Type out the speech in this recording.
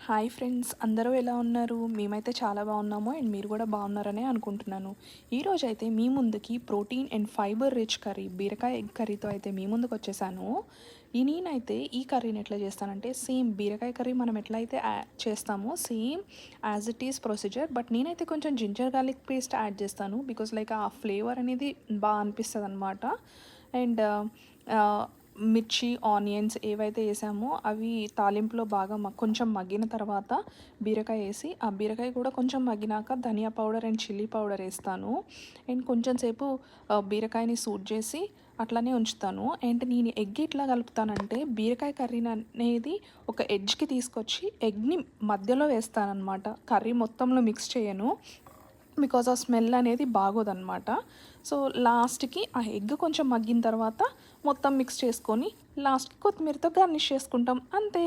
Hi friends, అందరూ ఎలా ఉన్నారు? మేమైతే చాలా బాగున్నాము అండ్ మీరు కూడా బాగున్నారనే అనుకుంటున్నాను. ఈరోజైతే మీ ముందుకి protein and fibre rich curry బీరకాయ ఎగ్ కర్రీతో అయితే మీ ముందుకు వచ్చేసాను. నేనైతే ఈ కర్రీని ఎట్లా చేస్తానంటే సేమ్ బీరకాయ కర్రీ మనం ఎట్లయితే చేస్తామో same as it is procedure. But నేనైతే కొంచెం జింజర్ గార్లిక్ పేస్ట్ యాడ్ చేస్తాను బికాస్ లైక్ ఆ ఫ్లేవర్ అనేది బాగా అనిపిస్తుంది అనమాట. అండ్ మిర్చి ఆనియన్స్ ఏవైతే వేసామో అవి తాలింపులో బాగా కొంచెం మగ్గిన తర్వాత బీరకాయ వేసి ఆ బీరకాయ కూడా కొంచెం మగ్గినాక ధనియా పౌడర్ అండ్ చిల్లీ పౌడర్ వేస్తాను. అండ్ కొంచెం సేపు బీరకాయని సూట్ చేసి అట్లనే ఉంచుతాను. అండ్ నేను ఎగ్ ఎట్లా కలుపుతానంటే బీరకాయ కర్రీ అనేది ఒక ఎడ్జ్కి తీసుకొచ్చి ఎగ్ని మధ్యలో వేస్తానన్నమాట. కర్రీ మొత్తంలో మిక్స్ చేయను బికాజ్ ఆ స్మెల్ అనేది బాగోదన్నమాట. సో లాస్ట్కి ఆ ఎగ్ కొంచెం మగ్గిన తర్వాత మొత్తం మిక్స్ చేసుకొని లాస్ట్కి కొత్తిమీరతో గార్నిష్ చేసుకుంటాం, అంతే.